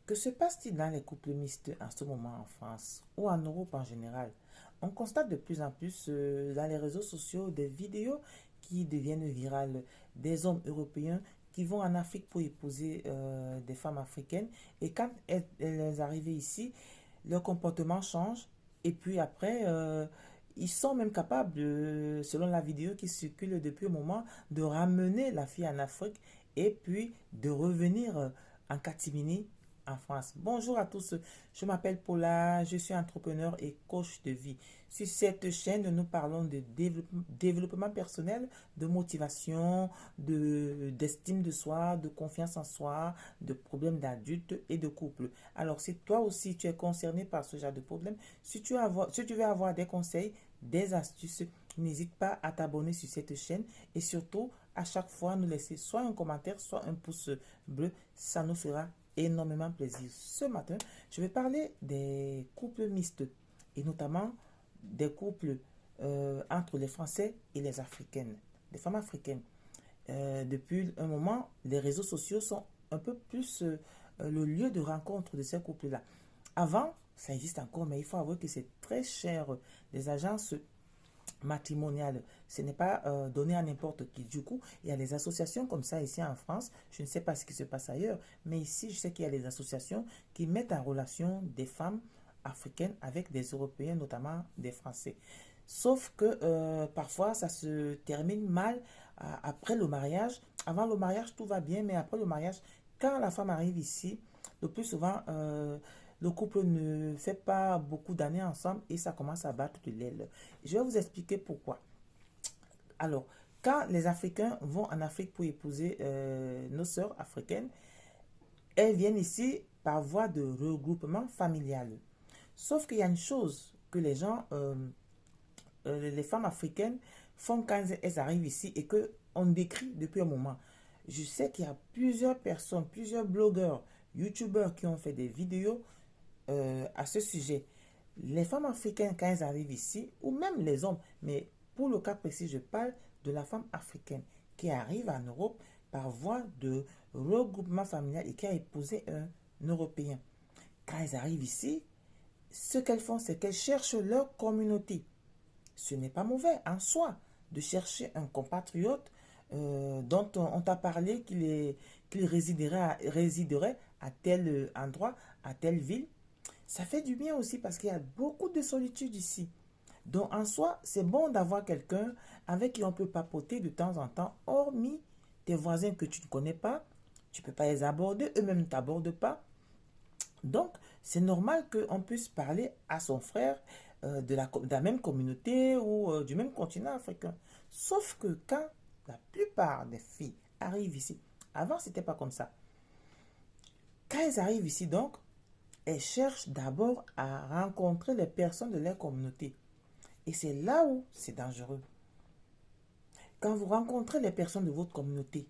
Que se passe-t-il dans les couples mixtes en ce moment en France ou en Europe en général? On constate de plus en plus dans les réseaux sociaux des vidéos qui deviennent virales, des hommes européens qui vont en Afrique pour épouser des femmes africaines et quand elles arrivent ici, leur comportement change et puis après, ils sont même capables, selon la vidéo qui circule depuis un moment, de ramener la fille en Afrique et puis de revenir en catimini en France. Bonjour à tous, je m'appelle Paula, je suis entrepreneur et coach de vie. Sur cette chaîne, nous parlons de développement personnel, de motivation, d'estime de soi, de confiance en soi, de problèmes d'adultes et de couple. Alors, si toi aussi tu es concerné par ce genre de problème, si tu veux avoir des conseils, des astuces, n'hésite pas à t'abonner sur cette chaîne et surtout, à chaque fois, nous laisser soit un commentaire, soit un pouce bleu. Ça nous fera énormément plaisir. Ce matin, je vais parler des couples mixtes et notamment des couples entre les Français et les Africaines, les femmes africaines. Depuis un moment, les réseaux sociaux sont un peu plus le lieu de rencontre de ces couples-là. Avant, ça existe encore, mais il faut avouer que c'est très cher. Les agences matrimoniales, ce n'est pas donné à n'importe qui. Du coup, il y a les associations comme ça ici en France. Je ne sais pas ce qui se passe ailleurs, mais ici, je sais qu'il y a des associations qui mettent en relation des femmes africaines avec des Européens, notamment des Français. Sauf que parfois, ça se termine mal après le mariage. Avant le mariage, tout va bien, mais après le mariage, quand la femme arrive ici, le plus souvent, le couple ne fait pas beaucoup d'années ensemble et ça commence à battre de l'aile. Je vais vous expliquer pourquoi. Alors, quand les Africains vont en Afrique pour épouser nos sœurs africaines, elles viennent ici par voie de regroupement familial. Sauf qu'il y a une chose que les femmes africaines font quand elles arrivent ici et que on décrit depuis un moment. Je sais qu'il y a plusieurs personnes, plusieurs blogueurs, youtubeurs qui ont fait des vidéos à ce sujet. Les femmes africaines, quand elles arrivent ici, ou même les hommes, mais pour le cas précis, je parle de la femme africaine qui arrive en Europe par voie de regroupement familial et qui a épousé un Européen. Quand elles arrivent ici, ce qu'elles font, c'est qu'elles cherchent leur communauté. Ce n'est pas mauvais en soi de chercher un compatriote dont on t'a parlé qu'il résiderait à tel endroit, à telle ville. Ça fait du bien aussi parce qu'il y a beaucoup de solitude ici. Donc en soi, c'est bon d'avoir quelqu'un avec qui on peut papoter de temps en temps, hormis tes voisins que tu ne connais pas. Tu ne peux pas les aborder, eux-mêmes ne t'abordent pas. Donc, c'est normal qu'on puisse parler à son frère de la même communauté ou du même continent africain. Sauf que quand la plupart des filles arrivent ici, avant, ce n'était pas comme ça. Quand elles arrivent ici, donc, elles cherchent d'abord à rencontrer les personnes de leur communauté. Et c'est là où c'est dangereux. Quand vous rencontrez les personnes de votre communauté,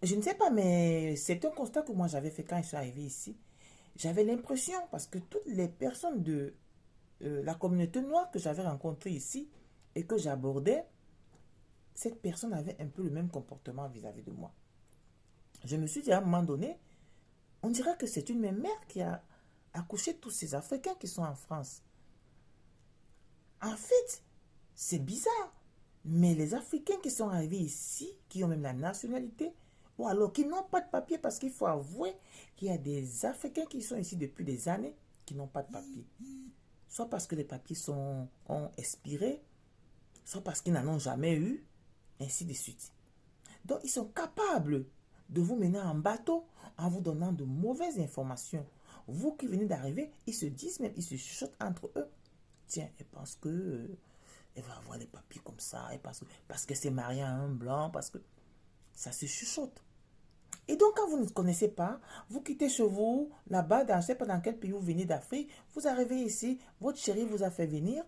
je ne sais pas, mais c'est un constat que moi j'avais fait quand je suis arrivé ici. J'avais l'impression, parce que toutes les personnes de la communauté noire que j'avais rencontrées ici et que j'abordais, cette personne avait un peu le même comportement vis-à-vis de moi. Je me suis dit à un moment donné, on dirait que c'est une même mère qui a accouché tous ces Africains qui sont en France. En fait, c'est bizarre. Mais les Africains qui sont arrivés ici, qui ont même la nationalité, ou alors qui n'ont pas de papier, parce qu'il faut avouer qu'il y a des Africains qui sont ici depuis des années qui n'ont pas de papier. Soit parce que les papiers ont expiré, soit parce qu'ils n'en ont jamais eu, ainsi de suite. Donc, ils sont capables de vous mener en bateau en vous donnant de mauvaises informations. Vous qui venez d'arriver, ils se disent même, ils se chuchotent entre eux. Tiens, elle pense que elle va avoir les papiers comme ça, et parce que c'est marié à un blanc, parce que ça se chuchote. Et donc, quand vous ne connaissez pas, vous quittez chez vous, là-bas, je ne sais pas dans quel pays vous venez d'Afrique, vous arrivez ici, votre chéri vous a fait venir,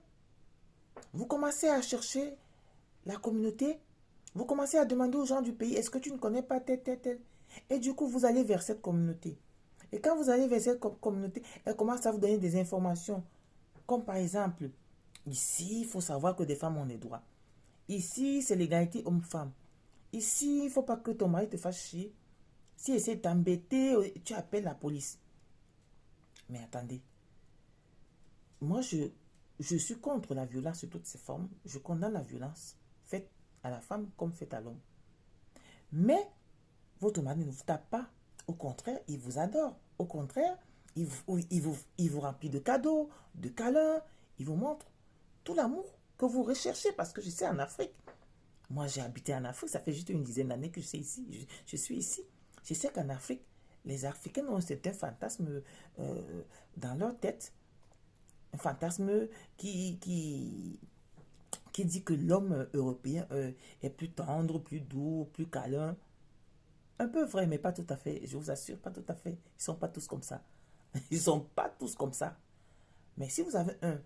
vous commencez à chercher la communauté, vous commencez à demander aux gens du pays, est-ce que tu ne connais pas tel, tel, tel? Et du coup, vous allez vers cette communauté. Et quand vous allez vers cette communauté, elle commence à vous donner des informations. Comme par exemple, ici, il faut savoir que des femmes ont des droits. Ici, c'est l'égalité homme-femme. Ici, il ne faut pas que ton mari te fasse chier. S'il essaie de t'embêter, tu appelles la police. Mais attendez, moi je suis contre la violence sous toutes ses formes. Je condamne la violence faite à la femme comme faite à l'homme. Mais votre mari ne vous tape pas. Au contraire, il vous adore. Au contraire, il vous remplit de cadeaux, de câlins. Il vous montre tout l'amour que vous recherchez. Parce que je sais, en Afrique, moi j'ai habité en Afrique, ça fait juste une dizaine d'années que je suis ici. Je suis ici. Je sais qu'en Afrique, les Africains ont certains fantasmes dans leur tête. Un fantasme qui dit que l'homme européen est plus tendre, plus doux, plus câlin. Un peu vrai, mais pas tout à fait. Je vous assure, pas tout à fait. Ils ne sont pas tous comme ça. Ils ne sont pas tous comme ça. Mais si vous avez un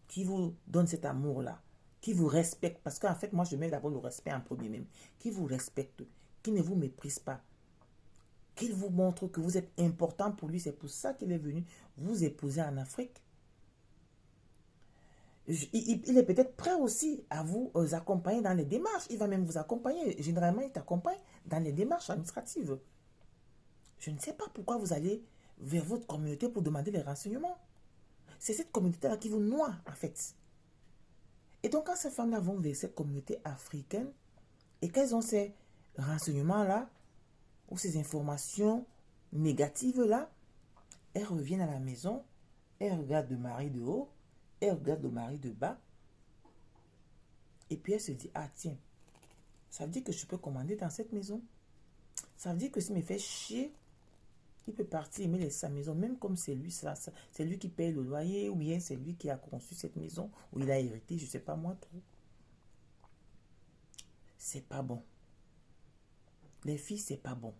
qui vous donne cet amour-là, qui vous respecte, parce qu'en fait, moi, je mets d'abord le respect en premier même, qui vous respecte, qui ne vous méprise pas, qu'il vous montre que vous êtes important pour lui, c'est pour ça qu'il est venu vous épouser en Afrique. Il est peut-être prêt aussi à vous accompagner dans les démarches. Il va même vous accompagner. Généralement, il t'accompagne dans les démarches administratives. Je ne sais pas pourquoi vous allez vers votre communauté pour demander les renseignements. C'est cette communauté-là qui vous noie, en fait. Et donc, quand ces femmes-là vont vers cette communauté africaine et qu'elles ont ces renseignements-là ou ces informations négatives-là, elles reviennent à la maison, elles regardent le mari de haut, elles regardent le mari de bas, et puis elles se disent, ah tiens, ça veut dire que je peux commander dans cette maison. Ça veut dire que s'il me fait chier, il peut partir, il met sa maison, même comme c'est lui, c'est lui qui paye le loyer, ou bien c'est lui qui a conçu cette maison, ou il a hérité, je ne sais pas moi trop. C'est pas bon. Les filles, c'est pas bon.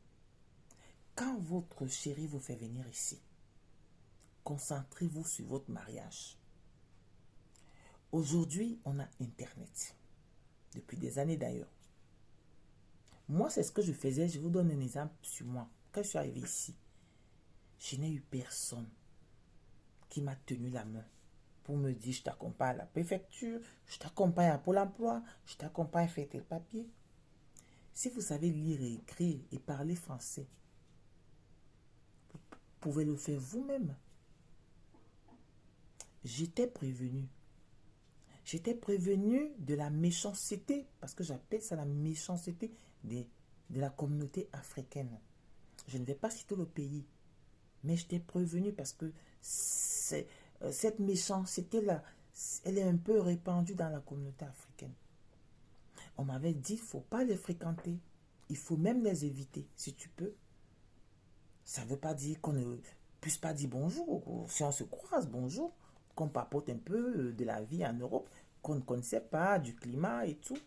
Quand votre chéri vous fait venir ici, concentrez-vous sur votre mariage. Aujourd'hui, on a Internet. Depuis des années d'ailleurs. Moi, c'est ce que je faisais. Je vous donne un exemple sur moi. Quand je suis arrivé ici, je n'ai eu personne qui m'a tenu la main pour me dire, je t'accompagne à la préfecture, je t'accompagne à Pôle emploi, je t'accompagne à faire tel papier. Si vous savez lire et écrire et parler français, vous pouvez le faire vous-même. J'étais prévenu. J'étais prévenu de la méchanceté, parce que j'appelle ça la méchanceté de la communauté africaine. Je ne vais pas citer le pays, mais j'étais prévenu parce que cette méchanceté-là, elle est un peu répandue dans la communauté africaine. On m'avait dit, il ne faut pas les fréquenter. Il faut même les éviter, si tu peux. Ça ne veut pas dire qu'on ne puisse pas dire bonjour. Si on se croise, bonjour. Qu'on papote un peu de la vie en Europe, qu'on ne connaissait pas, du climat et tout.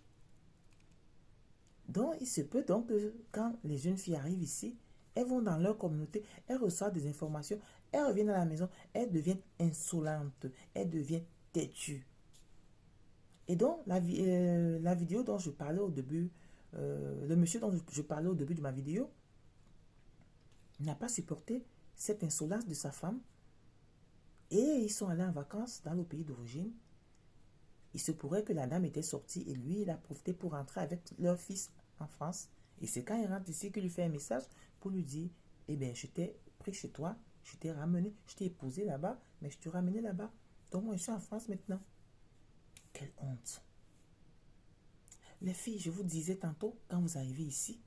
Donc, il se peut donc que quand les jeunes filles arrivent ici, elles vont dans leur communauté, elles reçoivent des informations, elles reviennent à la maison, elles deviennent insolentes, elles deviennent têtues. Et donc, la vidéo dont je parlais au début, le monsieur dont je parlais au début de ma vidéo, n'a pas supporté cette insolence de sa femme. Et ils sont allés en vacances dans le pays d'origine. Il se pourrait que la dame était sortie et lui, il a profité pour rentrer avec leur fils en France. Et c'est quand il rentre ici qu'il lui fait un message pour lui dire, eh bien, je t'ai pris chez toi, je t'ai ramené, je t'ai épousé là-bas, mais je t'ai ramené là-bas. Donc moi, je suis en France maintenant. Quelle honte. Les filles, je vous disais tantôt, quand vous arrivez ici,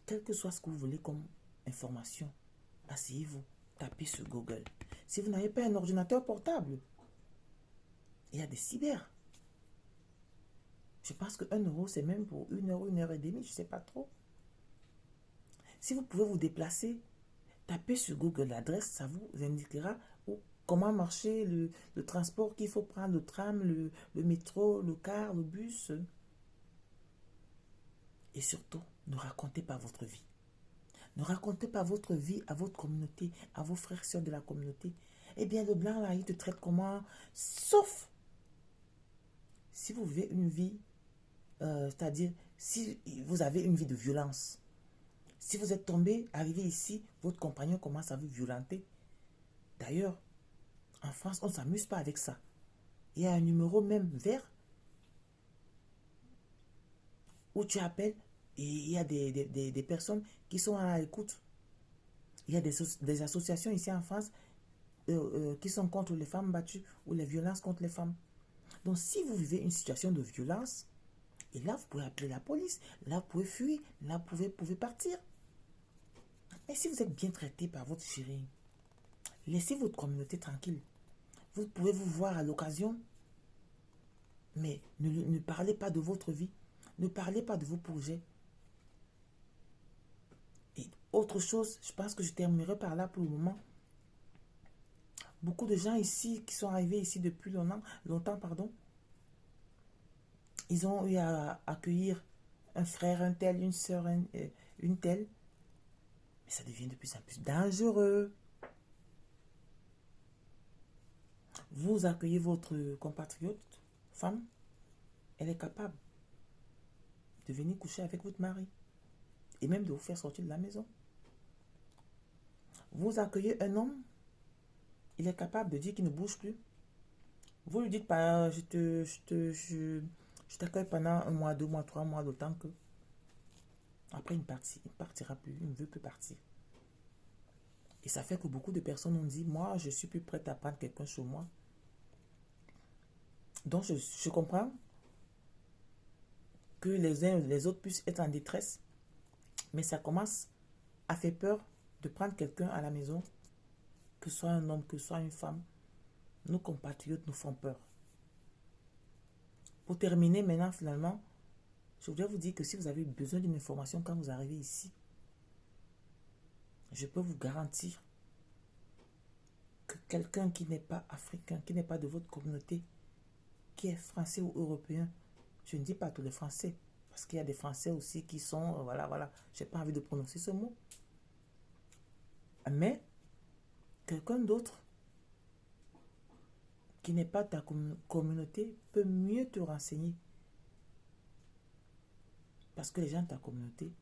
quel que soit ce que vous voulez comme information, asseyez-vous, tapez sur Google. Si vous n'avez pas un ordinateur portable, il y a des cyber. Je pense que 1 euro, c'est même pour 1 euro, 1 heure et demie, je ne sais pas trop. Si vous pouvez vous déplacer, tapez sur Google l'adresse, ça vous indiquera comment marcher le transport qu'il faut prendre, le tram, le métro, le car, le bus. Et surtout, ne racontez pas votre vie. Ne racontez pas votre vie à votre communauté, à vos frères et sœurs de la communauté. Eh bien, le blanc, là, il te traite comment? Sauf si vous vivez une vie, c'est-à-dire si vous avez une vie de violence. Si vous êtes tombé, arrivé ici, votre compagnon commence à vous violenter. D'ailleurs, en France, on ne s'amuse pas avec ça. Il y a un numéro même vert où tu appelles Et il y a des personnes qui sont à l'écoute. Il y a des associations ici en France qui sont contre les femmes battues ou les violences contre les femmes. Donc, si vous vivez une situation de violence, et là, vous pouvez appeler la police, là, vous pouvez fuir, là, vous pouvez partir. Mais si vous êtes bien traité par votre chérie, laissez votre communauté tranquille. Vous pouvez vous voir à l'occasion, mais ne parlez pas de votre vie. Ne parlez pas de vos projets. Et autre chose, je pense que je terminerai par là pour le moment. Beaucoup de gens ici, qui sont arrivés ici depuis longtemps, pardon, ils ont eu à accueillir un frère, un tel, une soeur, une telle. Mais ça devient de plus en plus dangereux. Vous accueillez votre compatriote, femme, elle est capable de venir coucher avec votre mari et même de vous faire sortir de la maison. Vous accueillez un homme, il est capable de dire qu'il ne bouge plus. Vous lui dites pas, je t'accueille pendant 1 mois, 2 mois, 3 mois, le temps que. Après, il ne partira plus, il ne veut plus partir. Et ça fait que beaucoup de personnes ont dit, moi, je suis plus prête à prendre quelqu'un chez moi. Donc, je comprends que les uns et les autres puissent être en détresse, mais ça commence à faire peur de prendre quelqu'un à la maison, que ce soit un homme, que ce soit une femme. Nos compatriotes nous font peur. Pour terminer maintenant, finalement, je voudrais vous dire que si vous avez besoin d'une information quand vous arrivez ici, je peux vous garantir que quelqu'un qui n'est pas africain, qui n'est pas de votre communauté, qui est français ou européen, je ne dis pas tous les Français, parce qu'il y a des Français aussi qui sont, voilà, je n'ai pas envie de prononcer ce mot. Mais, quelqu'un d'autre qui n'est pas ta communauté peut mieux te renseigner. Parce que les gens de ta communauté,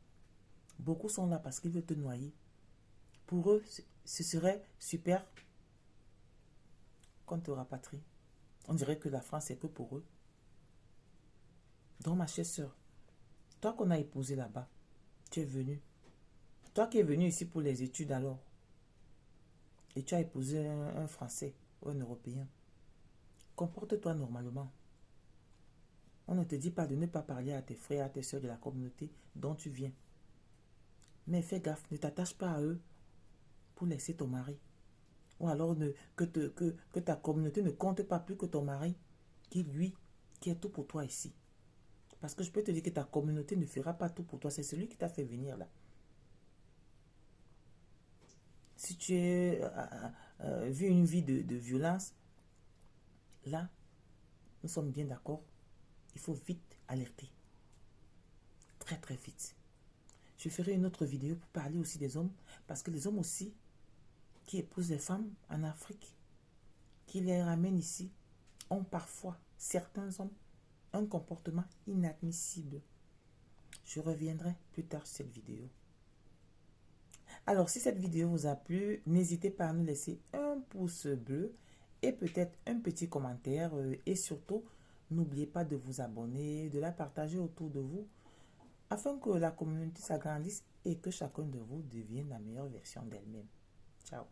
beaucoup sont là parce qu'ils veulent te noyer. Pour eux, ce serait super qu'on te rapatrie. On dirait que la France est que pour eux. Donc, ma chère soeur, toi qu'on a épousé là-bas, tu es venu. Toi qui es venu ici pour les études alors, et tu as épousé un Français ou un Européen, comporte-toi normalement. On ne te dit pas de ne pas parler à tes frères, à tes soeurs de la communauté dont tu viens. Mais fais gaffe, ne t'attache pas à eux pour laisser ton mari. Ou alors que ta communauté ne compte pas plus que ton mari, qui est tout pour toi ici. Parce que je peux te dire que ta communauté ne fera pas tout pour toi. C'est celui qui t'a fait venir là. Si tu as vu une vie de violence, là, nous sommes bien d'accord. Il faut vite alerter. Très très vite. Je ferai une autre vidéo pour parler aussi des hommes. Parce que les hommes aussi, qui épousent les femmes en Afrique, qui les ramènent ici, ont parfois, certains hommes, un comportement inadmissible. Je reviendrai plus tard sur cette vidéo. Alors, si cette vidéo vous a plu, n'hésitez pas à nous laisser un pouce bleu et peut-être un petit commentaire. Et surtout, n'oubliez pas de vous abonner, de la partager autour de vous, afin que la communauté s'agrandisse et que chacun de vous devienne la meilleure version d'elle-même. Ciao.